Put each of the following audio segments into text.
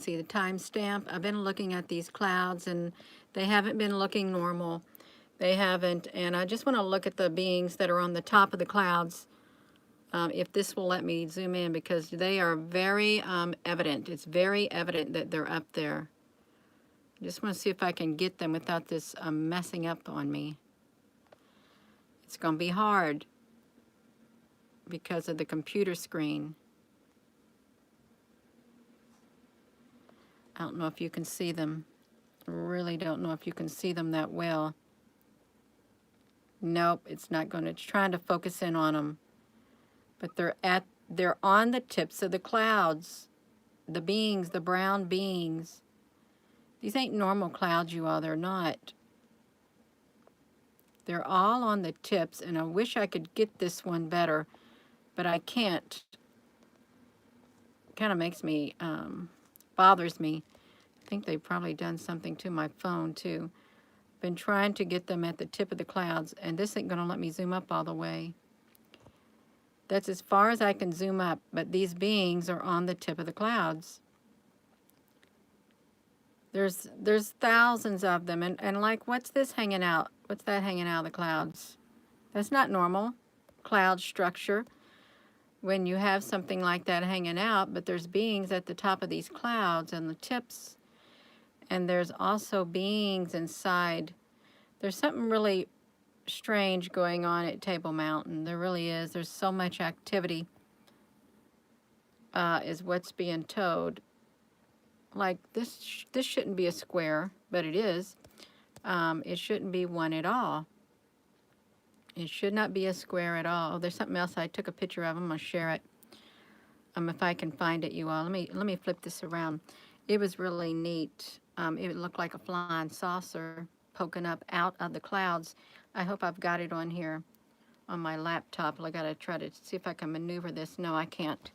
see the timestamp. I've been looking at these clouds and they haven't been looking normal. They haven't, and I just want to look at the beings that are on the top of the clouds. If this will let me zoom in, because they are very evident. It's very evident that they're up there. I just want to see if I can get them without this messing up on me. It's going to be hard because of the computer screen. I don't know if you can see them. I really don't know if you can see them that well. Nope, it's not going to. It's trying to focus in on them. But they're on the tips of the clouds. The beings, the brown beings. These ain't normal clouds, you all. They're not. They're all on the tips, and I wish I could get this one better, but I can't. It kind of makes me, bothers me. I think they've probably done something to my phone, too. Been trying to get them at the tip of the clouds, and this ain't going to let me zoom up all the way. That's as far as I can zoom up, but these beings are on the tip of the clouds. There's thousands of them, and like, what's this hanging out? What's that hanging out of the clouds? That's not normal cloud structure when you have something like that hanging out, but there's beings at the top of these clouds and the tips, and there's also beings inside. There's something really strange going on at Table Mountain. There really is. There's so much activity, is what's being told. Like, this shouldn't be a square, but it is. It shouldn't be one at all. It should not be a square at all. Oh, there's something else. I took a picture of. I'm going to share it. If I can find it, you all. Let me flip this around. It was really neat. It looked like a flying saucer poking up out of the clouds. I hope I've got it on here on my laptop. I got to try to see if I can maneuver this. No, I can't.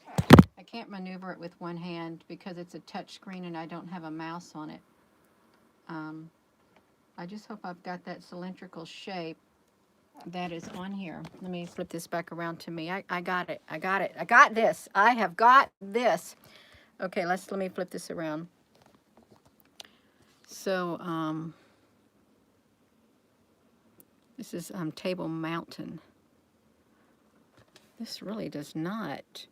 I can't maneuver it with one hand because it's a touch screen and I don't have a mouse on it. I just hope I've got that cylindrical shape that is on here. Let me flip this back around to me. I got it. I got it. I got this. I have got this. Okay, let me flip this around. So, this is Table Mountain. This really does not.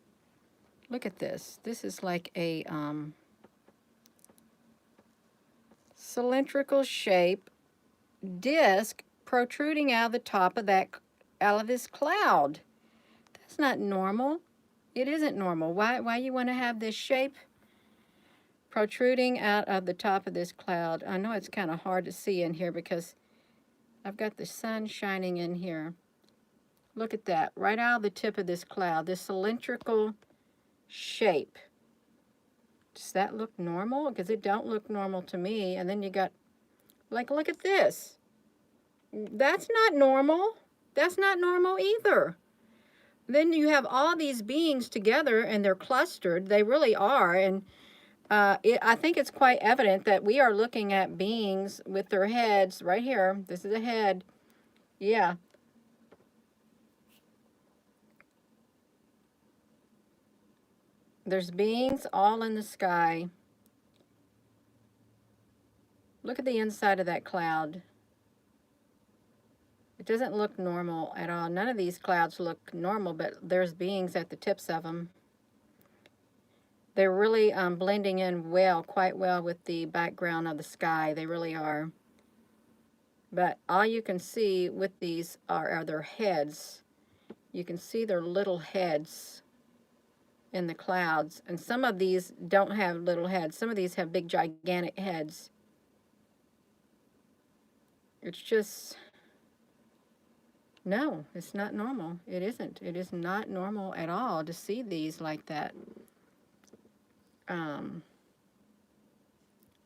Look at this. This is like a cylindrical shape disc protruding out of the top of this cloud. That's not normal. It isn't normal. Why you want to have this shape protruding out of the top of this cloud? I know it's kind of hard to see in here because I've got the sun shining in here. Look at that, right out of the tip of this cloud, this cylindrical shape. Does that look normal? Because it don't look normal to me. And then you got, like, look at this. That's not normal. That's not normal either. Then you have all these beings together and they're clustered. They really are. And I think it's quite evident that we are looking at beings with their heads right here. This is a head. Yeah. There's beings all in the sky. Look at the inside of that cloud. It doesn't look normal at all. None of these clouds look normal, but there's beings at the tips of them. They're really blending in well, quite well with the background of the sky. They really are. But all you can see with these are their heads. You can see their little heads in the clouds. And some of these don't have little heads. Some of these have big, gigantic heads. It's just, no, it's not normal. It isn't. It is not normal at all to see these like that.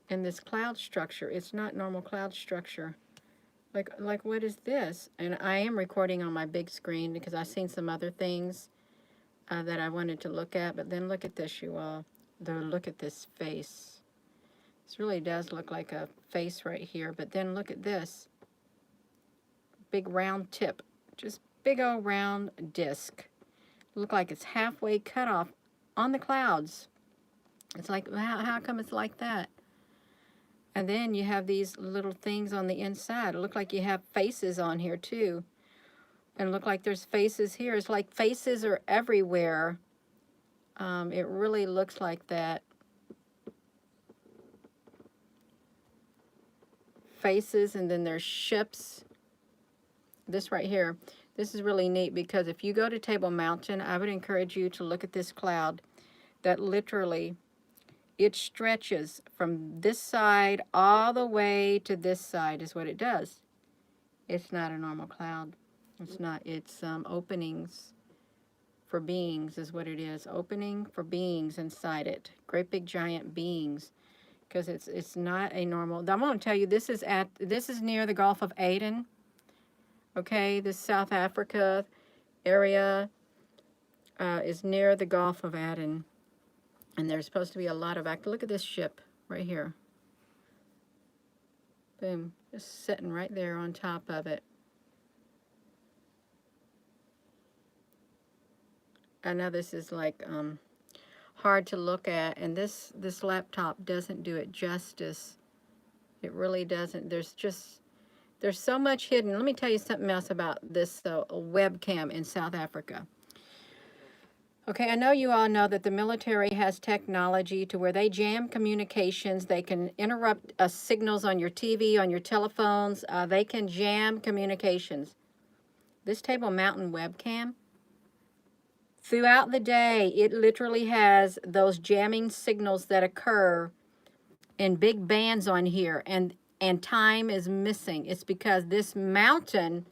In this cloud structure, it's not normal cloud structure. Like what is this? And I am recording on my big screen because I've seen some other things that I wanted to look at. But then look at this, you all. Look at this face. This really does look like a face right here. But then look at this. Big round tip. Just big old round disc. Look like it's halfway cut off on the clouds. It's like, how come it's like that? And then you have these little things on the inside. It look like you have faces on here too. And look like there's faces here. It's like faces are everywhere. It really looks like that. Faces, and then there's ships. This right here, this is really neat because if you go to Table Mountain, I would encourage you to look at this cloud that literally, it stretches from this side all the way to this side is what it does. It's not a normal cloud. It's not. It's openings for beings is what it is. Opening for beings inside it. Great big giant beings. Because it's not a normal. I'm going to tell you, this is near the Gulf of Aden. Okay, this South Africa area is near the Gulf of Aden. And there's supposed to be a lot of look at this ship right here. Boom, just sitting right there on top of it. I know this is like hard to look at, and this laptop doesn't do it justice. It really doesn't. There's so much hidden. Let me tell you something else about this webcam in South Africa. Okay, I know you all know that the military has technology to where they jam communications. They can interrupt signals on your TV, on your telephones. They can jam communications. This Table Mountain webcam, throughout the day, it literally has those jamming signals that occur in big bands on here, and time is missing. It's because this mountain,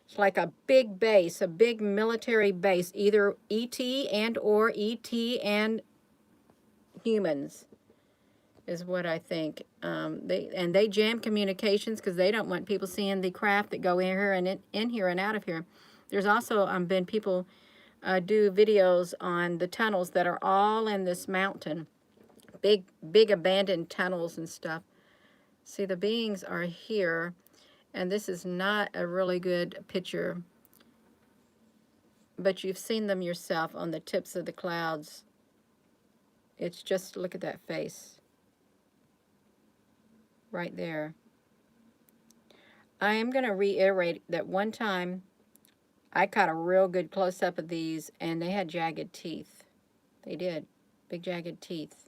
it's like a big base, a big military base, either ET or ET and humans is what I think. They jam communications because they don't want people seeing the craft that go in here and in here and out of here. There's also been people do videos on the tunnels that are all in this mountain. Big abandoned tunnels and stuff. See, the beings are here. And this is not a really good picture, but you've seen them yourself on the tips of the clouds. It's just, look at that face right there. I am going to reiterate that one time I caught a real good close-up of these, and they had jagged teeth. They did. Big jagged teeth.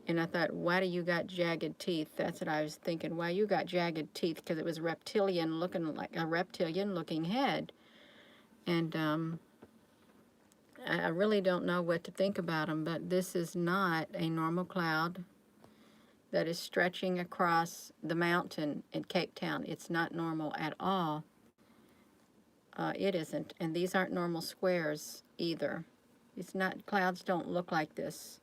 And I thought, why do you got jagged teeth? That's what I was thinking. Why you got jagged teeth? Because it was reptilian, looking like a reptilian-looking head. And I really don't know what to think about them, but this is not a normal cloud that is stretching across the mountain in Cape Town. It's not normal at all. It isn't. And these aren't normal squares either. It's not, clouds don't look like this.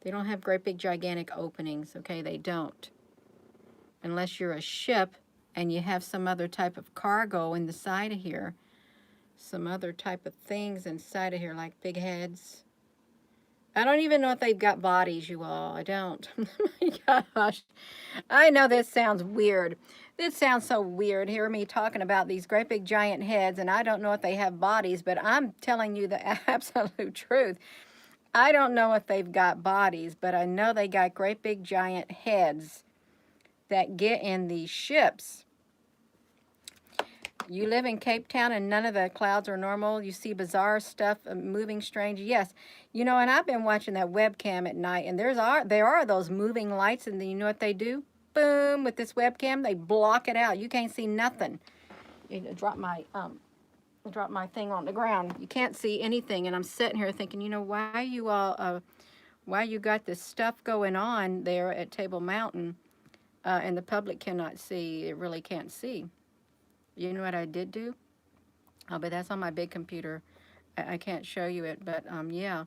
They don't have great big gigantic openings, okay? They don't. Unless you're a ship and you have some other type of cargo in the side of here. Some other type of things inside of here, like big heads. I don't even know if they've got bodies, you all. I don't. Oh my gosh. I know this sounds weird. This sounds so weird. Hear me talking about these great big giant heads, and I don't know if they have bodies, but I'm telling you the absolute truth. I don't know if they've got bodies, but I know they got great big giant heads that get in these ships. You live in Cape Town and none of the clouds are normal. You see bizarre stuff moving strange. Yes, you know, and I've been watching that webcam at night, and there are those moving lights, and then you know what they do? Boom, with this webcam, they block it out. You can't see nothing. Drop my thing on the ground. You can't see anything, and I'm sitting here thinking, you know, why you all, why you got this stuff going on there at Table Mountain, and the public cannot see. It really can't see. You know what I did do? Oh, but that's on my big computer. I can't show you it, but yeah.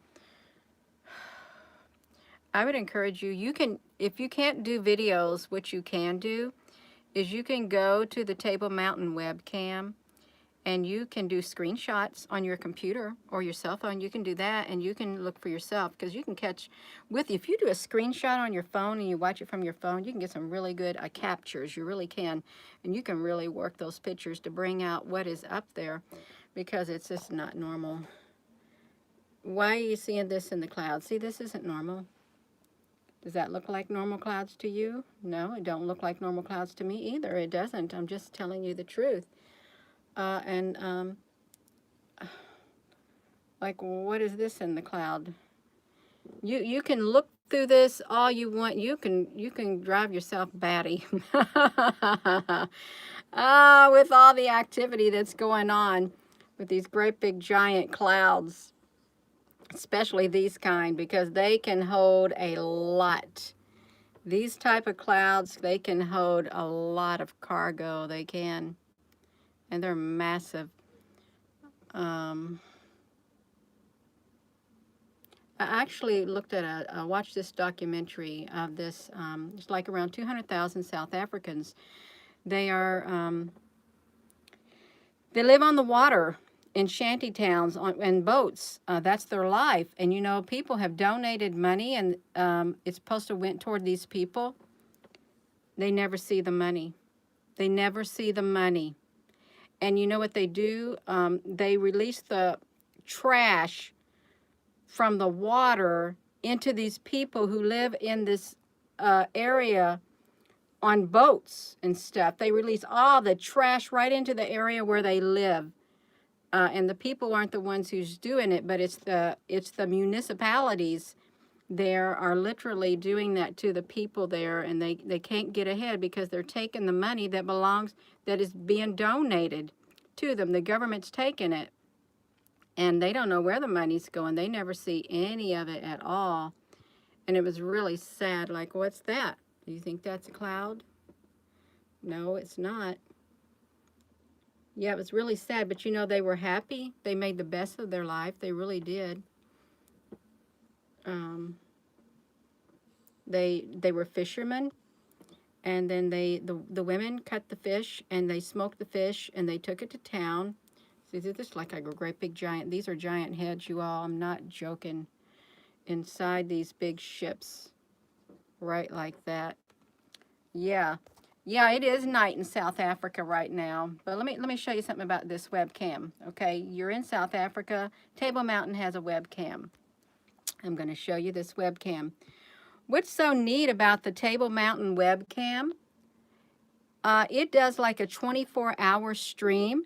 I would encourage you, you can, if you can't do videos, what you can do is you can go to the Table Mountain webcam and you can do screenshots on your computer or your cell phone. You can do that, and you can look for yourself, because you can catch if you do a screenshot on your phone and you watch it from your phone, you can get some really good captures. You really can, and you can really work those pictures to bring out what is up there, because it's just not normal. Why are you seeing this in the clouds? See, this isn't normal. Does that look like normal clouds to you? No, it don't look like normal clouds to me either. It doesn't. I'm just telling you the truth. And like, what is this in the cloud? You can look through this all you want. You can drive yourself batty. With all the activity that's going on with these great big giant clouds, especially these kind, because they can hold a lot. These type of clouds, they can hold a lot of cargo. They can, and they're massive. Um, I actually looked at watched this documentary of this. It's like around 200,000 South Africans. They are, they live on the water in shanty towns and boats. That's their life. And you know, people have donated money, and it's supposed to went toward these people. They never see the money. They never see the money. And you know what they do? They release the trash from the water into these people who live in this area on boats and stuff. They release all the trash right into the area where they live. And the people aren't the ones who's doing it, but it's the municipalities there are literally doing that to the people there, and they can't get ahead because they're taking the money that is being donated to them. The government's taking it, and they don't know where the money's going. They never see any of it at all. And it was really sad. Like, what's that? Do you think that's a cloud? No, it's not. Yeah, it was really sad, but you know, they were happy. They made the best of their life. They really did. They were fishermen, and then the women cut the fish, and they smoked the fish, and they took it to town. See, this is like a great big giant. These are giant heads, you all. I'm not joking. Inside these big ships, right like that. Yeah. Yeah, it is night in South Africa right now. But let me show you something about this webcam. Okay, you're in South Africa. Table Mountain has a webcam. I'm going to show you this webcam. What's so neat about the Table Mountain webcam? It does like a 24-hour stream,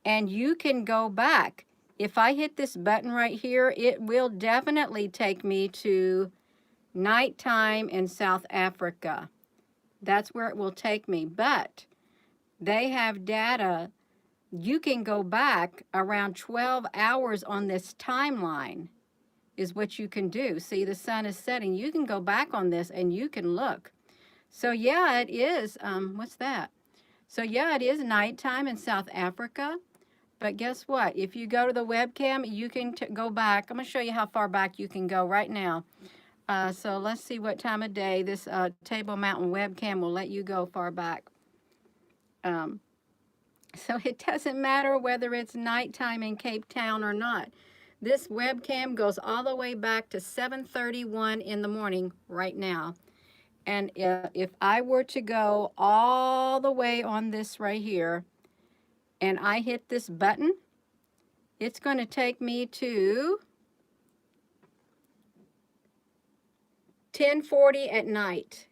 and you can go back. If I hit this button right here, it will definitely take me to nighttime in South Africa. That's where it will take me. But they have data. You can go back around 12 hours on this timeline is what you can do. See, the sun is setting. You can go back on this and you can look. So yeah, it is, what's that? So yeah, it is nighttime in South Africa. But guess what? If you go to the webcam, you can go back. I'm going to show you how far back you can go right now. So let's see what time of day this Table Mountain webcam will let you go far back. So it doesn't matter whether it's nighttime in Cape Town or not. This webcam goes all the way back to 7:31 in the morning right now. And if I were to go all the way on this right here, and I hit this button, it's going to take me to 10:40 at night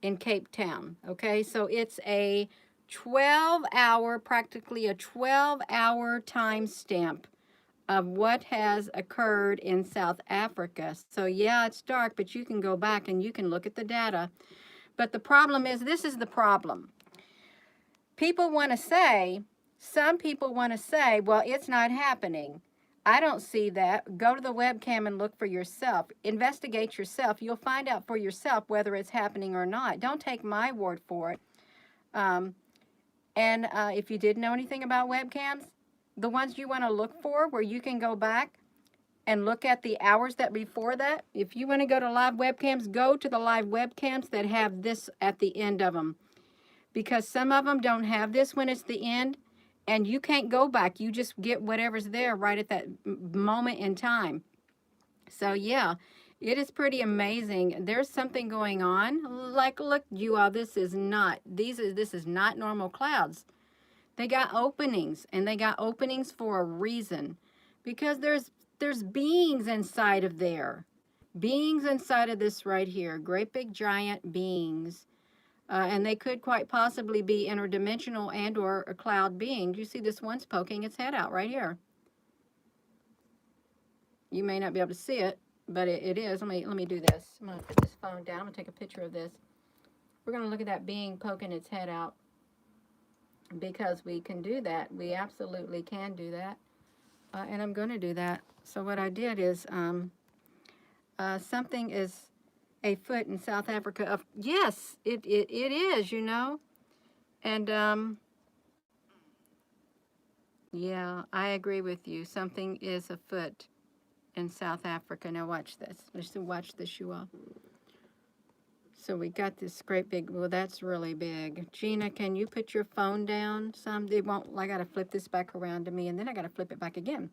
in Cape Town. Okay, so it's a 12-hour, practically a 12-hour timestamp of what has occurred in South Africa. So yeah, it's dark, but you can go back and you can look at the data. But the problem is, this is the problem. People want to say, some people want to say, well, it's not happening. I don't see that. Go to the webcam and look for yourself. Investigate yourself. You'll find out for yourself whether it's happening or not. Don't take my word for it. If you didn't know anything about webcams, the ones you want to look for where you can go back and look at the hours that before that, if you want to go to live webcams, go to the live webcams that have this at the end of them. Because some of them don't have this when it's the end, and you can't go back. You just get whatever's there right at that moment in time. So yeah, it is pretty amazing. There's something going on. Like, look, you all, this is not normal clouds. They got openings, and they got openings for a reason, because there's beings inside of there. Beings inside of this right here, great big giant beings. And they could quite possibly be interdimensional and or a cloud beings. You see this one's poking its head out right here. You may not be able to see it, but it is. Let me do this. I'm going to put this phone down. I'm going to take a picture of this. We're going to look at that being poking its head out because we can do that. We absolutely can do that. And I'm going to do that. So what I did is something is a foot in South Africa. Yes, it is, you know. And yeah, I agree with you. Something is afoot in South Africa. Now watch this. Let's watch this, you all. So we got this great big, well, that's really big. Gina, can you put your phone down some? They won't, I got to flip this back around to me, and then I got to flip it back again.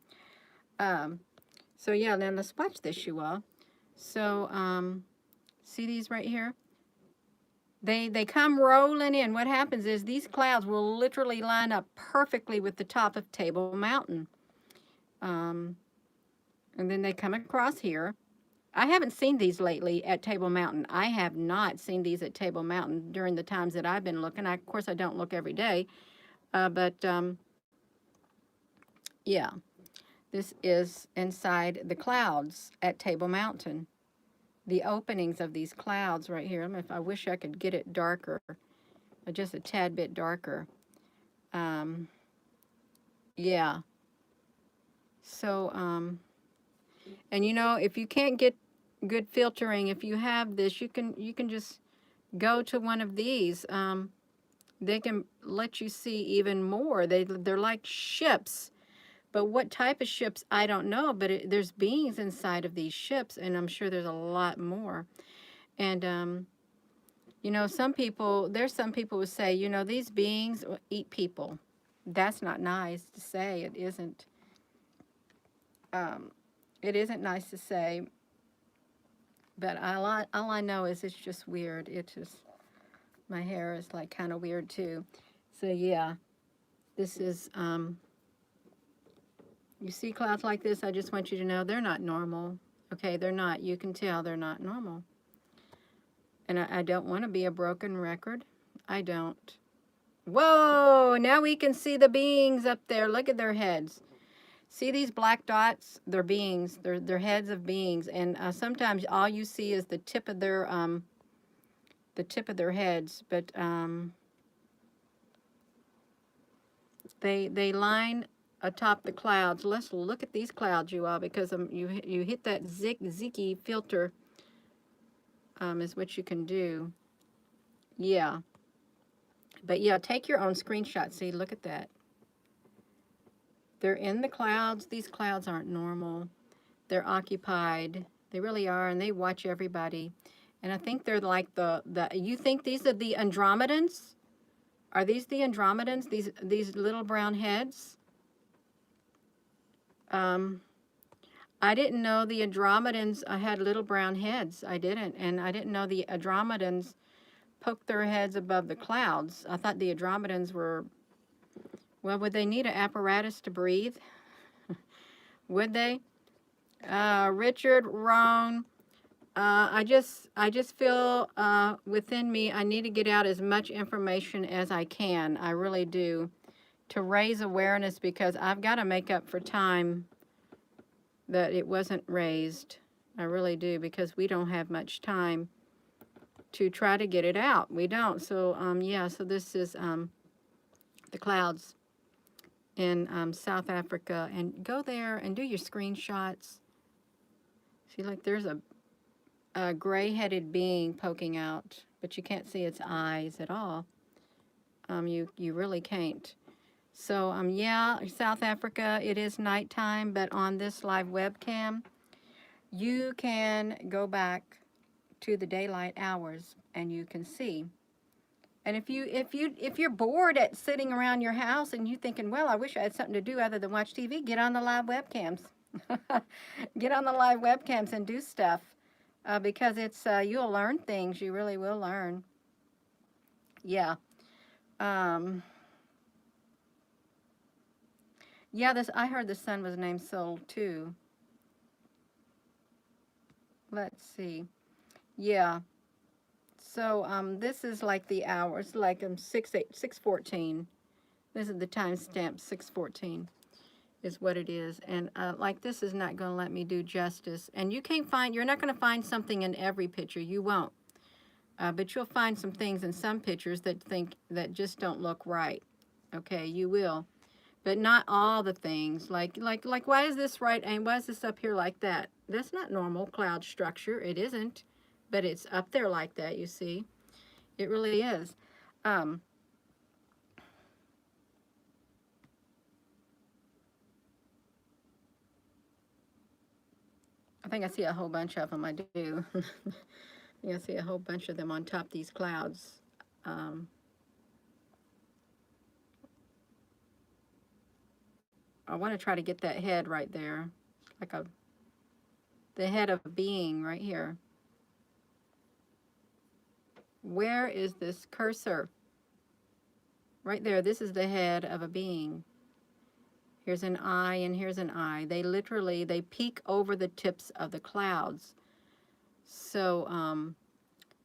So yeah, then let's watch this, you all. So, see these right here? They come rolling in. What happens is these clouds will literally line up perfectly with the top of Table Mountain. And then they come across here. I haven't seen these lately at Table Mountain. I have not seen these at Table Mountain during the times that I've been looking. Of course, I don't look every day. But yeah, this is inside the clouds at Table Mountain. The openings of these clouds right here. I wish I could get it darker, just a tad bit darker. Yeah. So, and you know, if you can't get good filtering, if you have this, you can just go to one of these. They can let you see even more. They're like ships, but what type of ships I don't know. But there's beings inside of these ships, and I'm sure there's a lot more. And you know, there's some people who say, you know, these beings eat people. That's not nice to say. It isn't. It isn't nice to say. But all I know is it's just weird. It just, my hair is like kind of weird too. So yeah, this is, you see clouds like this, I just want you to know they're not normal. Okay, they're not. You can tell they're not normal. And I don't want to be a broken record. I don't. Whoa, now we can see the beings up there. Look at their heads. See these black dots? They're beings. They're heads of beings. And sometimes all you see is the tip of their heads. But they line atop the clouds. Let's look at these clouds, you all, because you hit that ziggy filter. Is what you can do. Yeah. But yeah, take your own screenshot. See, look at that. They're in the clouds. These clouds aren't normal. They're occupied. They really are, and they watch everybody. And I think they're like you think these are the Andromedans? Are these the Andromedans? These little brown heads? I didn't know the Andromedans had little brown heads. I didn't. And I didn't know the Andromedans poked their heads above the clouds. I thought the Andromedans were, well, would they need an apparatus to breathe? Would they? Richard, wrong. I just feel within me I need to get out as much information as I can. I really do, to raise awareness, because I've got to make up for time that it wasn't raised. I really do, because we don't have much time to try to get it out. We don't. So yeah. So this is the clouds in South Africa, and go there and do your screenshots. See, like there's a gray-headed being poking out, but you can't see its eyes at all. You really can't. So yeah, South Africa, it is nighttime, but on this live webcam, you can go back to the daylight hours and you can see. And if you're bored at sitting around your house and you thinking, well, I wish I had something to do other than watch TV, get on the live webcams. Get on the live webcams and do stuff. Because it's you'll learn things. You really will learn. Yeah. Yeah, I heard the son was named Soul too. Let's see. Yeah. So this is like the hours, like 6:14. This is the timestamp 6:14 is what it is. And like this is not going to let me do justice. And you can't find, you're not going to find something in every picture. You won't. But you'll find some things in some pictures that just don't look right. Okay, you will. But not all the things. Like why is this right and why is this up here like that? That's not normal cloud structure. It isn't. But it's up there like that, you see. It really is. Um, I think I see a whole bunch of them. I do. I see a whole bunch of them on top of these clouds. Um, I want to try to get that head right there, like the head of a being right here. Where is this cursor? Right there. This is the head of a being. Here's an eye and here's an eye. They peek over the tips of the clouds. So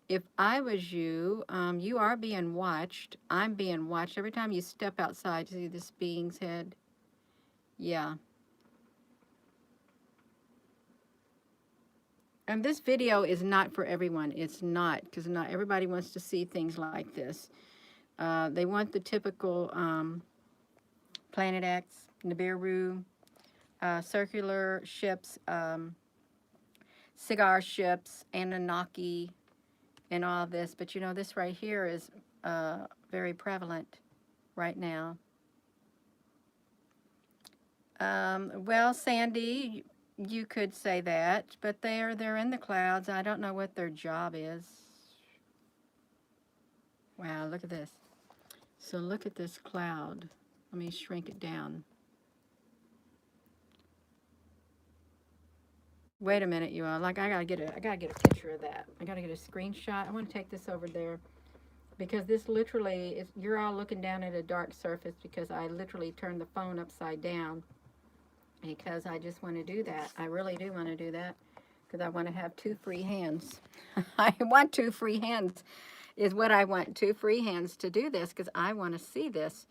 if I was you, you are being watched. I'm being watched. Every time you step outside, see this being's head? Yeah. And this video is not for everyone. It's not, because not everybody wants to see things like this. They want the typical Planet X, Nibiru, circular ships, cigar ships, Anunnaki, and all this. But you know, this right here is very prevalent right now. Well, Sandy, you could say that, but they're in the clouds. I don't know what their job is. Wow, look at this. So look at this cloud. Let me shrink it down. Wait a minute, you all. Like I gotta get a picture of that. I gotta get a screenshot. I want to take this over there because this literally is. You're all looking down at a dark surface because I literally turned the phone upside down because I just want to do that. I really do want to do that because I want to have two free hands. I want two free hands is what I want. Two free hands to do this because I want to see this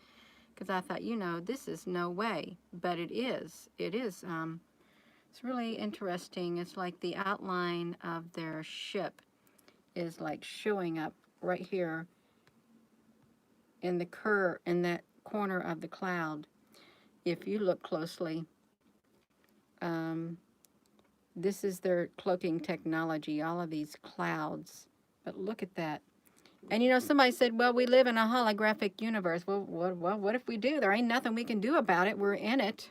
because I thought, you know, this is no way, but it is. It is. It's really interesting. It's like the outline of their ship is like showing up right here in in that corner of the cloud. If you look closely, um, this is their cloaking technology, all of these clouds. But look at that. And you know, somebody said, well, we live in a holographic universe. Well, what if we do? There ain't nothing we can do about it. We're in it.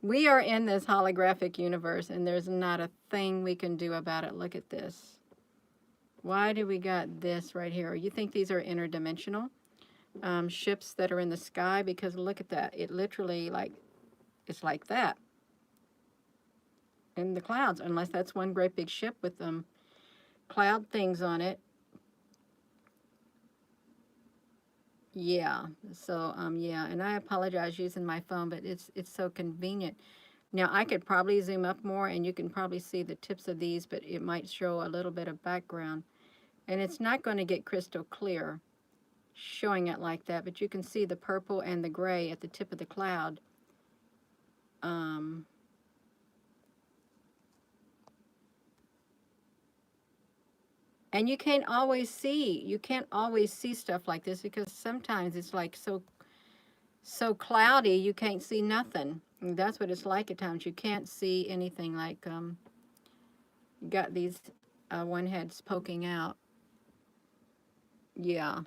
We are in this holographic universe, and there's not a thing we can do about it. Look at this. Why do we got this right here? You think these are interdimensional ships that are in the sky? Because look at that. It literally, like, it's like that in the clouds, unless that's one great big ship with cloud things on it. Yeah. So yeah, and I apologize using my phone, but it's so convenient. Now I could probably zoom up more and you can probably see the tips of these, but it might show a little bit of background. And it's not going to get crystal clear showing it like that, but you can see the purple and the gray at the tip of the cloud. And you can't always see stuff like this because sometimes it's like so cloudy you can't see nothing. And that's what it's like at times. You can't see anything. Like you got these one heads poking out. Yeah.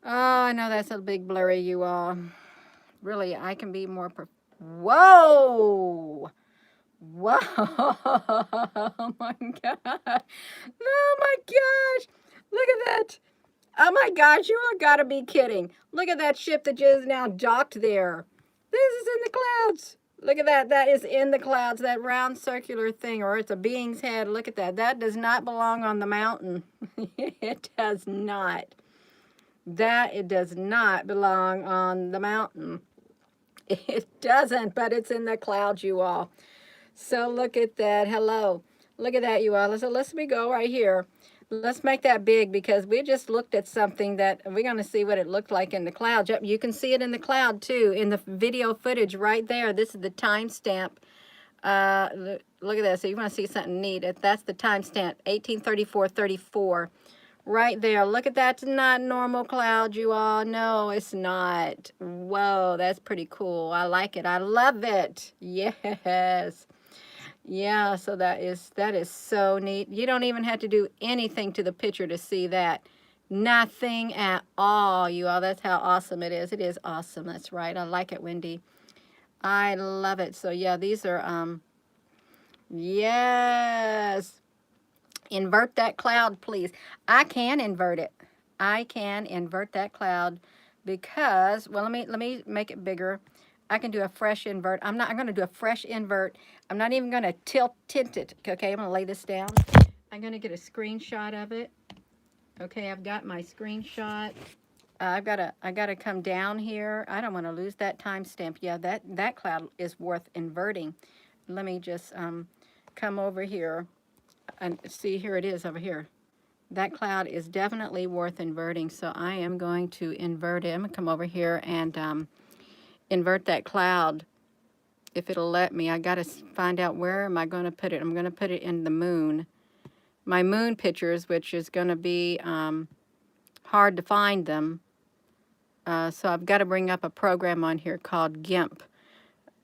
Oh, I know that's a big blurry, you all. Really, I can be more. Whoa! Whoa! Oh my god! Oh my gosh! Look at that! Oh my gosh! You all gotta be kidding! Look at that ship that just now docked there. This is in the clouds. Look at that. That is in the clouds. That round circular thing, or it's a being's head. Look at that. That does not belong on the mountain. It does not. That it does not belong on the mountain. It doesn't, but it's in the clouds, you all. So look at that. Hello. Look at that, you all. So let's me go right here. Let's make that big because we just looked at something that we're going to see what it looked like in the cloud. Yep, you can see it in the cloud too, in the video footage right there. This is the timestamp. Look at that. So you want to see something neat. That's the timestamp, 1834-34. Right there. Look at that. It's not normal cloud, you all. No, it's not. Whoa, that's pretty cool. I like it. I love it. Yes. Yeah, so that is so neat. You don't even have to do anything to the picture to see that. Nothing at all, you all. That's how awesome it is. It is awesome. That's right. I like it, Wendy. I love it. So yeah, these are yes. Invert that cloud, please. I can invert it. I can invert that cloud because, well, let me make it bigger. I can do a fresh invert. I'm going to do a fresh invert. I'm not even going to tint it. Okay, I'm going to lay this down. I'm going to get a screenshot of it. Okay, I've got my screenshot. I gotta come down here. I don't want to lose that timestamp. Yeah, that cloud is worth inverting. Let me just come over here and see, here it is over here. That cloud is definitely worth inverting, so I am going to invert it. I'm going to come over here and invert that cloud, if it'll let me. I got to find out where am I going to put it. I'm going to put it in the moon. My moon pictures, which is going to be hard to find them. So I've got to bring up a program on here called GIMP.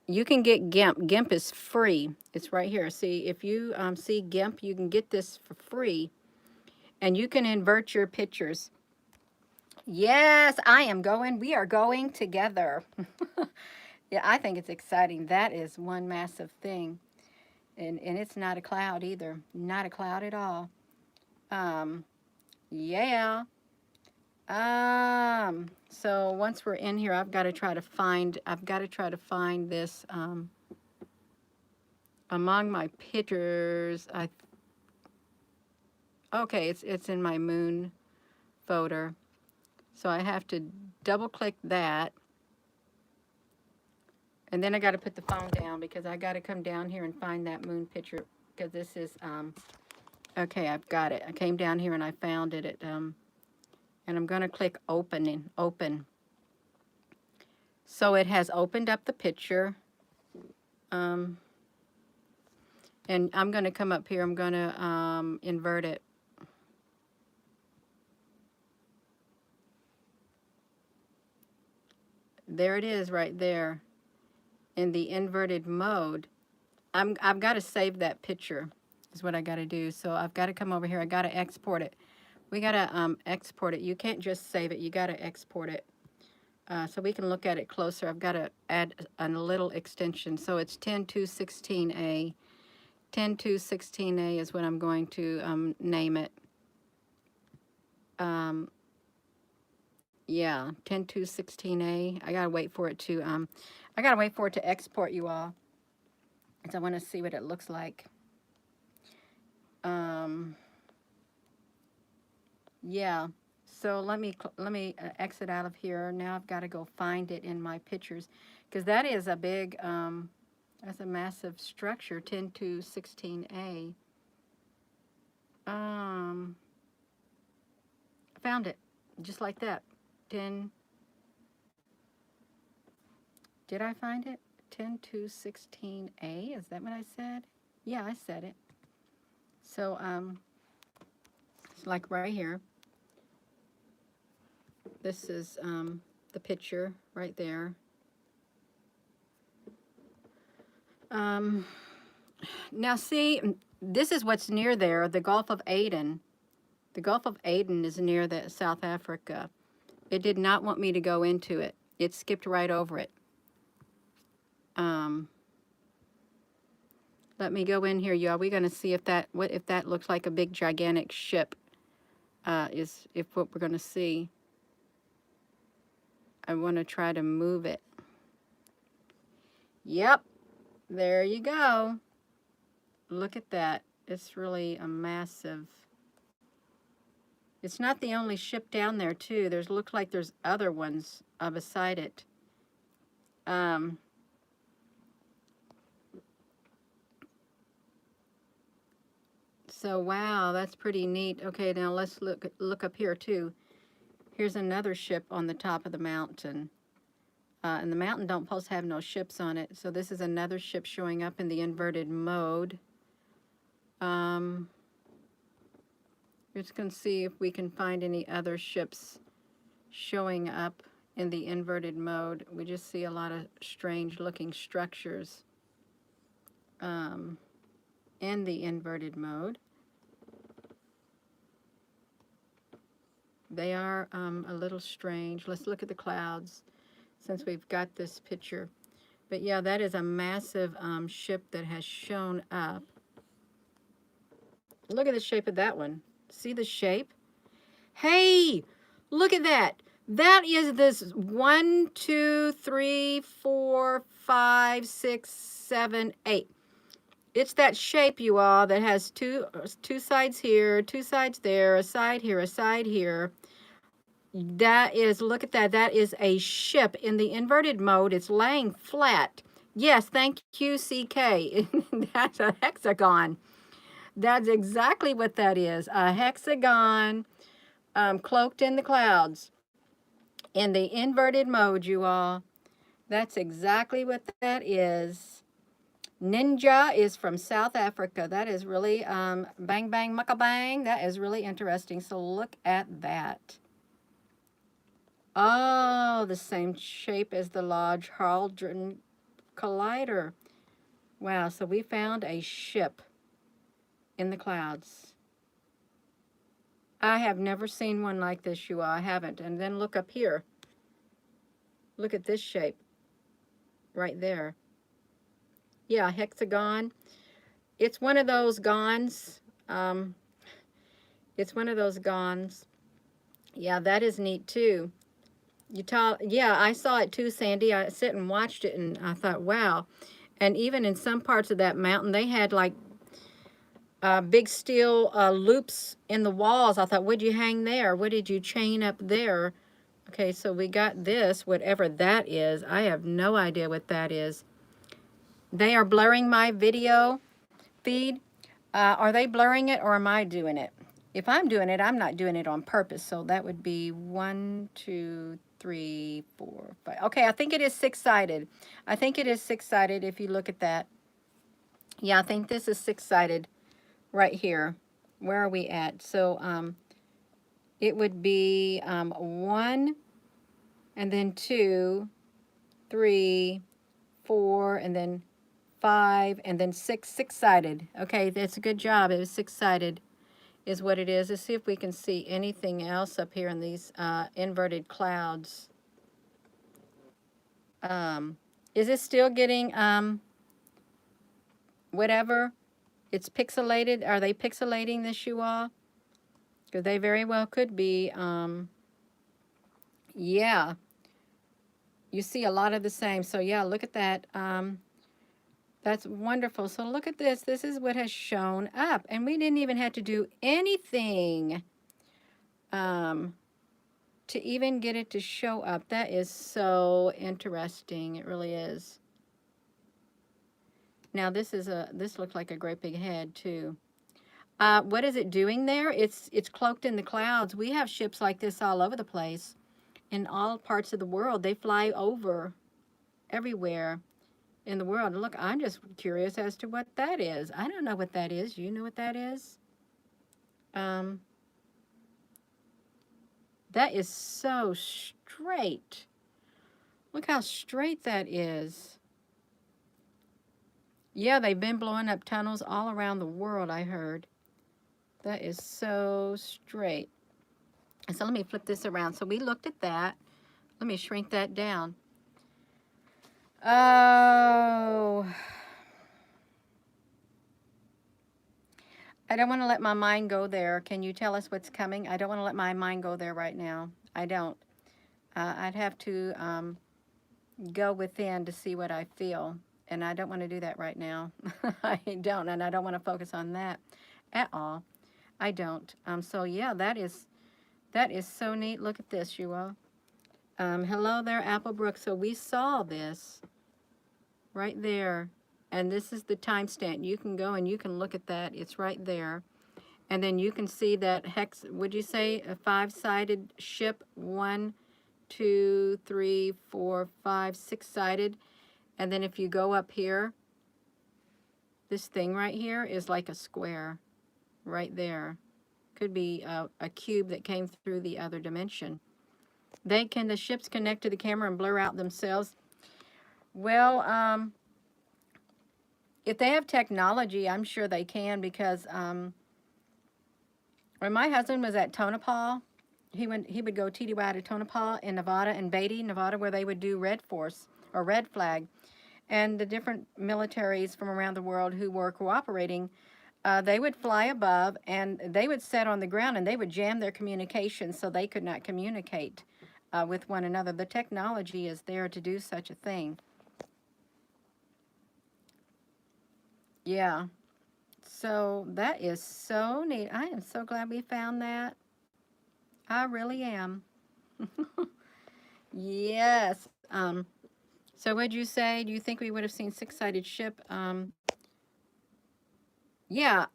You can get GIMP. GIMP is free. It's right here. See, if you see GIMP, you can get this for free. And you can invert your pictures. Yes, we are going together. Yeah, I think it's exciting. That is one massive thing. And it's not a cloud either. Not a cloud at all. Yeah. So once we're in here, I've got to try to find this among my pictures. Okay, it's in my moon folder. So I have to double click that. And then I got to put the phone down because I got to come down here and find that moon picture, because this is, okay, I've got it. I came down here and I found it and I'm going to click open. So it has opened up the picture. And I'm going to come up here. I'm going to invert it. There it is right there in the inverted mode. I've got to save that picture is what I got to do. So I've got to come over here. I got to export it. We got to export it. You can't just save it. You got to export it. So we can look at it closer. I've got to add a little extension. So it's 10.2.16a. 10.2.16a is what I'm going to name it. Yeah, 10.2.16a. I gotta wait for it to export, you all, because I want to see what it looks like. Yeah. So let me exit out of here. Now I've got to go find it in my pictures, because that is a big that's a massive structure. 10.2.16a. Found it just like that. 10. Did I find it? 10.2.16a. Is that what I said? Yeah, I said it. So it's like right here. This is the picture right there. Now see, this is what's near there, the Gulf of Aden. The Gulf of Aden is near the South Africa. It did not want me to go into it. It skipped right over it. Let me go in here, y'all. We're going to see if that looks like a big gigantic ship. If what we're going to see. I want to try to move it. Yep. There you go. Look at that. It's really a massive. It's not the only ship down there, too. Looks like there's other ones beside it. So wow, that's pretty neat. Okay, now let's look up here too. Here's another ship on the top of the mountain. And the mountain don't supposed to have no ships on it. So this is another ship showing up in the inverted mode. We're just going to see if we can find any other ships showing up in the inverted mode. We just see a lot of strange looking structures in the inverted mode. They are a little strange. Let's look at the clouds since we've got this picture. But yeah, that is a massive ship that has shown up. Look at the shape of that one. See the shape? Hey, look at that. That is this 1, 2, 3, 4, 5, 6, 7, 8. It's that shape, you all, that has two sides here, two sides there, a side here, a side here. That is, look at that. That is a ship in the inverted mode. It's laying flat. Yes, thank you, CK. That's a hexagon. That's exactly what that is. A hexagon cloaked in the clouds. In the inverted mode, you all. That's exactly what that is. Ninja is from South Africa. That is really, bang, bang, mucka bang. That is really interesting. So look at that. Oh, the same shape as the Large Hadron Collider. Wow, so we found a ship in the clouds. I have never seen one like this, you all. I haven't. And then look up here. Look at this shape right there. Yeah, hexagon. It's one of those gons. It's one of those gons. Yeah, that is neat too. Yeah, I saw it too, Sandy. I sit and watched it and I thought, wow. And even in some parts of that mountain, they had like big steel loops in the walls. I thought, what'd you hang there? What did you chain up there? Okay, so we got this, whatever that is. I have no idea what that is. They are blurring my video feed. Are they blurring it or am I doing it? If I'm doing it, I'm not doing it on purpose. So that would be 1, 2, 3, 4, 5. Okay, I think it is six-sided. I think it is six-sided if you look at that. Yeah, I think this is six-sided right here. Where are we at? So it would be 1 and then 2, 3, 4, and then 5, and then 6, six-sided. Okay, that's a good job. It was six-sided is what it is. Let's see if we can see anything else up here in these inverted clouds. Is it still getting whatever? It's pixelated. Are they pixelating this, you all? Because they very well could be. Yeah. You see a lot of the same. So yeah, look at that. That's wonderful. So look at this. This is what has shown up. And we didn't even have to do anything to even get it to show up. That is so interesting. It really is. Now this looks like a great big head too. What is it doing there? It's cloaked in the clouds. We have ships like this all over the place. In all parts of the world. They fly over everywhere in the world. Look, I'm just curious as to what that is. I don't know what that is. You know what that is? That is so straight. Look how straight that is. Yeah, they've been blowing up tunnels all around the world, I heard. That is so straight. So let me flip this around. So we looked at that. Let me shrink that down. Oh, I don't want to let my mind go there. Can you tell us what's coming? I don't want to let my mind go there right now. I don't. I'd have to go within to see what I feel. And I don't want to do that right now. I don't. And I don't want to focus on that at all. I don't. So yeah, that is so neat. Look at this, you all. Hello there, Applebrook. So we saw this right there. And this is the timestamp. You can go and you can look at that. It's right there. And then you can see that hex, would you say a 5-sided ship? 1, 2, 3, 4, 5, 6-sided. And then if you go up here, this thing right here is like a square right there. Could be a cube that came through the other dimension. The ships connect to the camera and blur out themselves? Well, if they have technology, I'm sure they can, because when my husband was at Tonopah, he would go TDY to Tonopah in Nevada and Beatty, Nevada, where they would do Red Force or Red Flag. And the different militaries from around the world who were cooperating, they would fly above and they would set on the ground and they would jam their communications so they could not communicate with one another. The technology is there to do such a thing. Yeah. So that is so neat. I am so glad we found that. I really am. Yes. So what'd you say? Do you think we would have seen 6-sided ship? Yeah,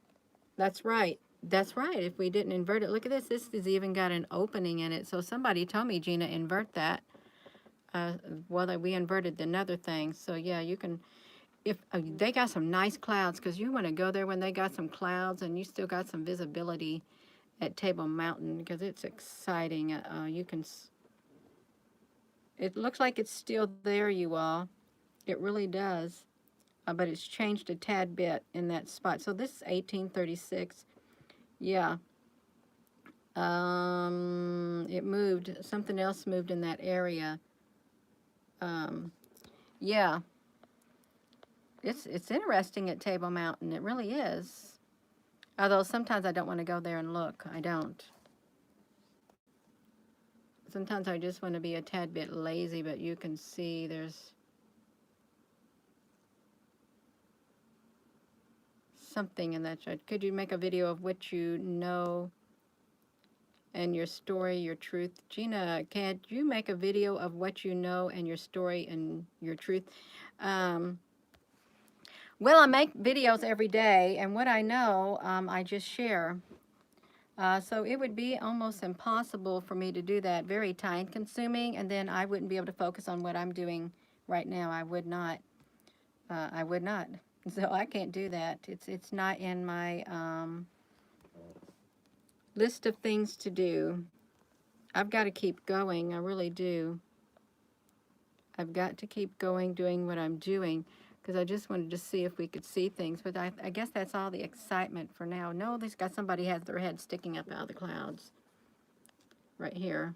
that's right. That's right. If we didn't invert it, look at this. This has even got an opening in it. So somebody told me, Gina, invert that. Well, we inverted another thing. So yeah, you can. If they got some nice clouds, because you want to go there when they got some clouds and you still got some visibility at Table Mountain, because it's exciting. You can. It looks like it's still there, you all. It really does. But it's changed a tad bit in that spot. So this is 1836. Yeah. It moved. Something else moved in that area. Yeah. It's interesting at Table Mountain. It really is. Although sometimes I don't want to go there and look. I don't. Sometimes I just want to be a tad bit lazy, but you can see there's something in that shot. Could you make a video of what you know and your story, your truth? Gina, can you make a video of what you know and your story and your truth? Well, I make videos every day, and what I know, I just share. So it would be almost impossible for me to do that. Very time consuming, and then I wouldn't be able to focus on what I'm doing right now. I would not. I would not. So I can't do that. It's not in my list of things to do. I've got to keep going. I really do. I've got to keep going doing what I'm doing, because I just wanted to see if we could see things. But I guess that's all the excitement for now. No, this got somebody has their head sticking up out of the clouds. Right here.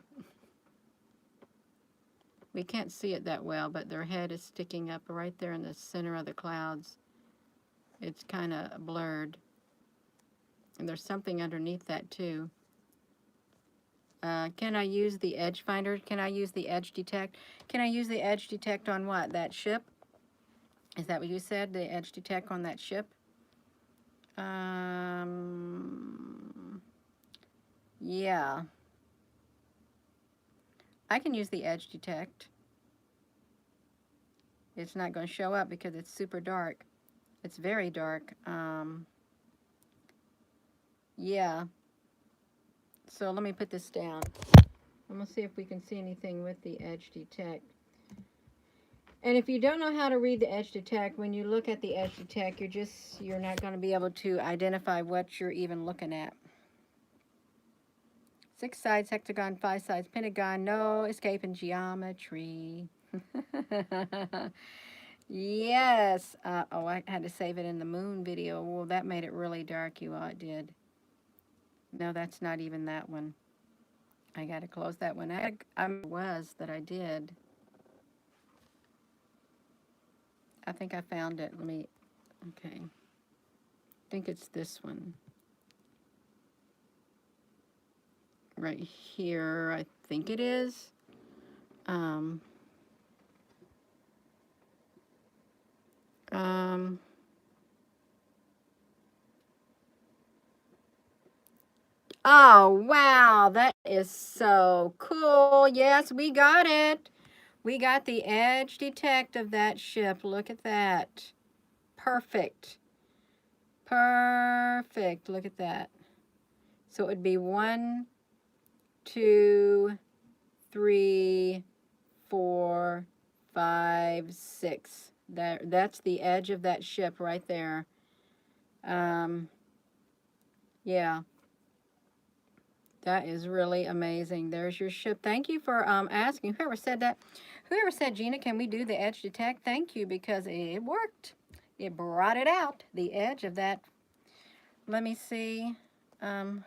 We can't see it that well, but their head is sticking up right there in the center of the clouds. It's kind of blurred. And there's something underneath that too. Can I use the edge finder? Can I use the edge detect? Can I use the edge detect on what? That ship? Is that what you said? The edge detect on that ship? Yeah. I can use the edge detect. It's not going to show up because it's super dark. It's very dark. Yeah. So let me put this down. I'm going to see if we can see anything with the edge detect. And if you don't know how to read the edge detect, when you look at the edge detect, you're not going to be able to identify what you're even looking at. 6 sides, hexagon, 5 sides, pentagon, no escaping geometry. Yes. Oh, I had to save it in the moon video. Well, that made it really dark, you all. It did. No, that's not even that one. I got to close that one. I was that I did. I think I found it. Let me, okay. I think it's this one. Right here, I think it is. Oh, wow, that is so cool. Yes, we got it. We got the edge detect of that ship. Look at that. Perfect. Perfect. Look at that. So it would be 1, 2, 3, 4, 5, 6. That's the edge of that ship right there. Yeah, that is really amazing. There's your ship. Thank you for asking. Whoever said that, whoever said, Gina, can we do the edge detect? Thank you, because it worked. It brought it out, the edge of that. Let me see.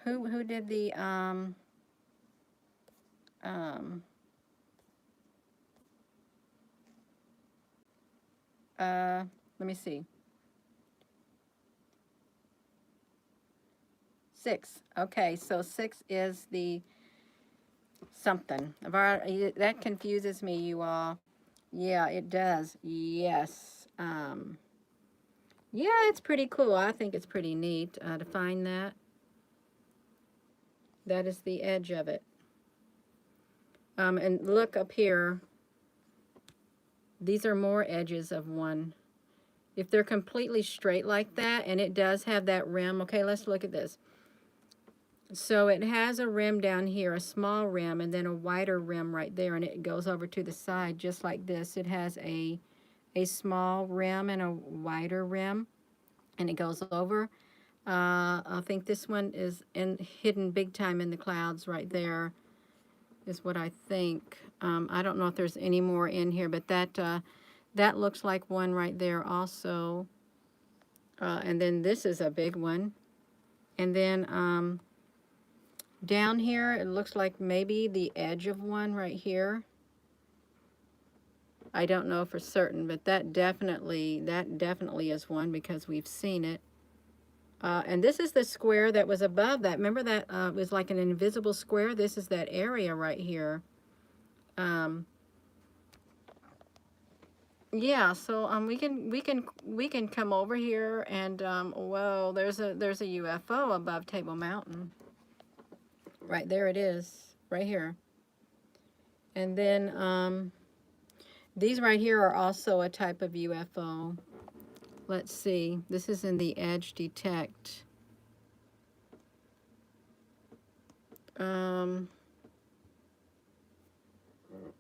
Who did the um, let me see. 6. Okay, so 6 is the something. That confuses me, you all. Yeah, it does. Yes. Yeah, it's pretty cool. I think it's pretty neat to find that. That is the edge of it. And look up here. These are more edges of one. If they're completely straight like that, and it does have that rim. Okay, let's look at this. So it has a rim down here, a small rim, and then a wider rim right there, and it goes over to the side just like this. It has a small rim and a wider rim, and it goes over. I think this one is hidden big time in the clouds right there, is what I think. I don't know if there's any more in here, but that looks like one right there also. And then this is a big one. And then down here, it looks like maybe the edge of one right here. I don't know for certain, but that definitely is one because we've seen it. And this is the square that was above that. Remember that was like an invisible square? This is that area right here. Yeah, so we can come over here and whoa, there's a UFO above Table Mountain. Right there it is, right here. And then these right here are also a type of UFO. Let's see. This is in the edge detect.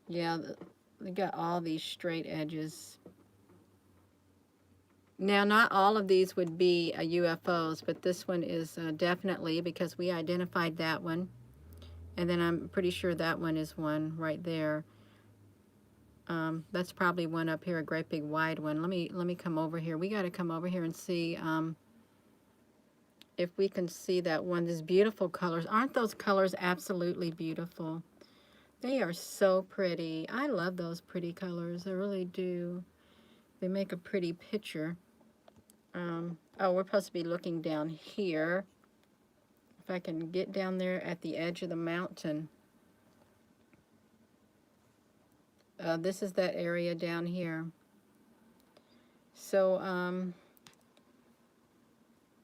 Yeah, they got all these straight edges. Now, not all of these would be UFOs, but this one is definitely, because we identified that one. And then I'm pretty sure that one is one right there. That's probably one up here, a great big wide one. Let me come over here. We got to come over here and see if we can see that one. These beautiful colors. Aren't those colors absolutely beautiful? They are so pretty. I love those pretty colors. I really do. They make a pretty picture. Oh, we're supposed to be looking down here. If I can get down there at the edge of the mountain. This is that area down here. So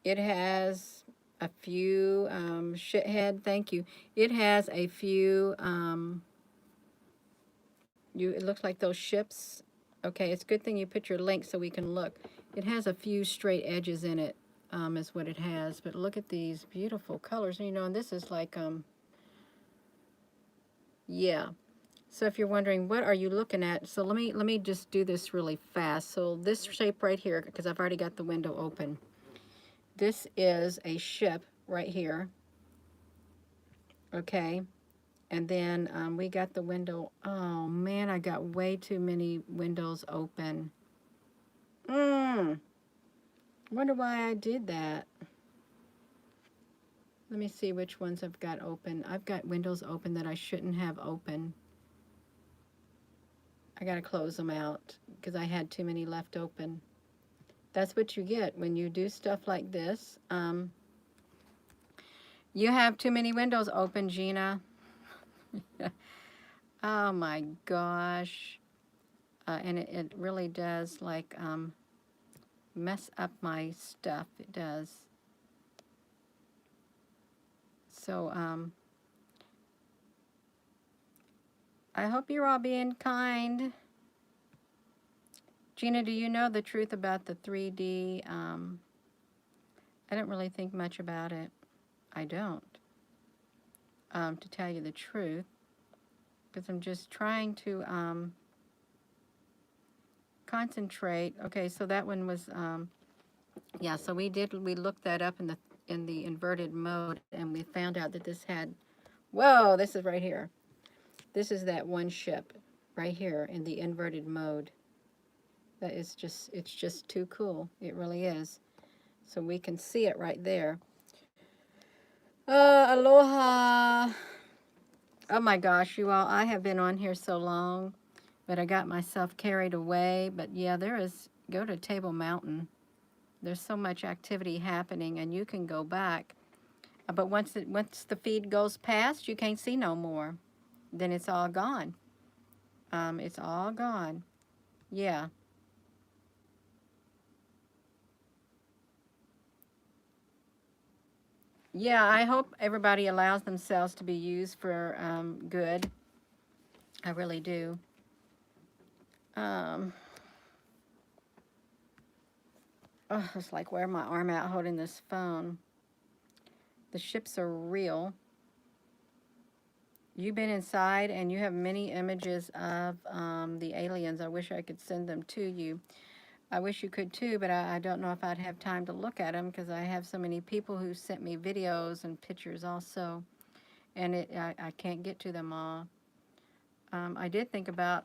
it has a few shithead. Thank you. It has a few. It looks like those ships. Okay, it's a good thing you put your link so we can look. It has a few straight edges in it, is what it has. But look at these beautiful colors. You know, and this is like yeah. So if you're wondering, what are you looking at? So let me just do this really fast. So this shape right here, because I've already got the window open. This is a ship right here. Okay. And then we got the window. Oh man, I got way too many windows open. Wonder why I did that. Let me see which ones I've got open. I've got windows open that I shouldn't have open. I gotta close them out because I had too many left open. That's what you get when you do stuff like this. You have too many windows open, Gina. Oh my gosh. And it really does like mess up my stuff. It does. So I hope you're all being kind. Gina, do you know the truth about the 3D? I don't really think much about it. I don't. to tell you the truth, because I'm just trying to concentrate. Okay, so that one was, yeah, so we looked that up in the inverted mode, and we found out that this had, whoa, this is right here. This is that one ship right here in the inverted mode. That is just, it's just too cool. It really is. So we can see it right there. Aloha. Oh my gosh, you all, I have been on here so long, but I got myself carried away. But yeah, there is, go to Table Mountain. There's so much activity happening, and you can go back. But once the feed goes past, you can't see no more. Then it's all gone. It's all gone. Yeah. Yeah, I hope everybody allows themselves to be used for good. I really do. Um, oh, it's like wearing my arm out holding this phone. The ships are real. You've been inside and you have many images of the aliens. I wish I could send them to you. I wish you could too, but I don't know if I'd have time to look at them because I have so many people who sent me videos and pictures also, and I can't get to them all. I did think about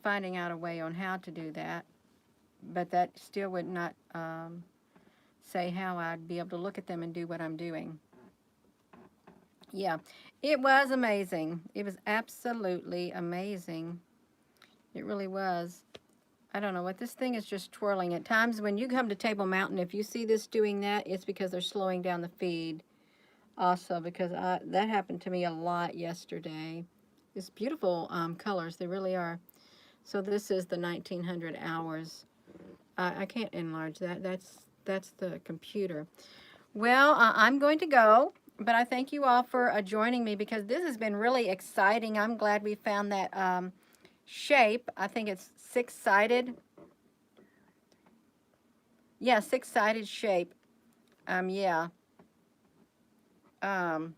finding out a way on how to do that, but that still would not say how I'd be able to look at them and do what I'm doing. Yeah, it was amazing. It was absolutely amazing. It really was. I don't know what this thing is just twirling. At times when you come to Table Mountain, if you see this doing that, it's because they're slowing down the feed. Also, because that happened to me a lot yesterday. It's beautiful colors. They really are. So this is the 1900 hours. I can't enlarge that. That's the computer. Well, I'm going to go, but I thank you all for joining me because this has been really exciting. I'm glad we found that shape. I think it's six-sided. Yeah, six-sided shape. Yeah. Um,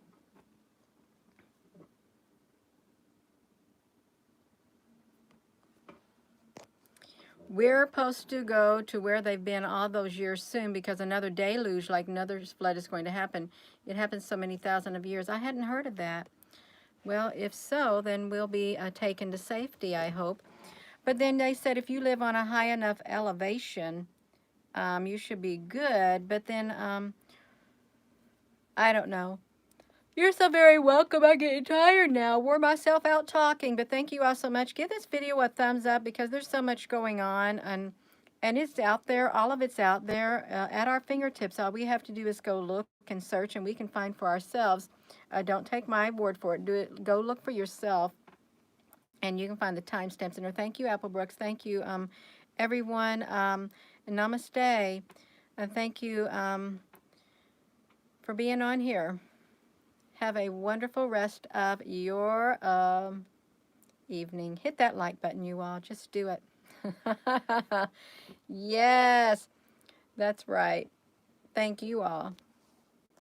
we're supposed to go to where they've been all those years soon because another deluge, like another flood, is going to happen. It happens so many thousand of years. I hadn't heard of that. Well, if so, then we'll be taken to safety, I hope. But then they said if you live on a high enough elevation, you should be good. But then, I don't know. You're so very welcome. I'm getting tired now. Wore myself out talking, but thank you all so much. Give this video a thumbs up because there's so much going on, and it's out there. All of it's out there at our fingertips. All we have to do is go look and search, and we can find for ourselves. Don't take my word for it. Do it. Go look for yourself, and you can find the timestamps in there. Thank you, Apple Brooks. Thank you, everyone. Namaste, and thank you for being on here. Have a wonderful rest of your evening. Hit that like button, you all. Just do it. Yes, that's right. Thank you all.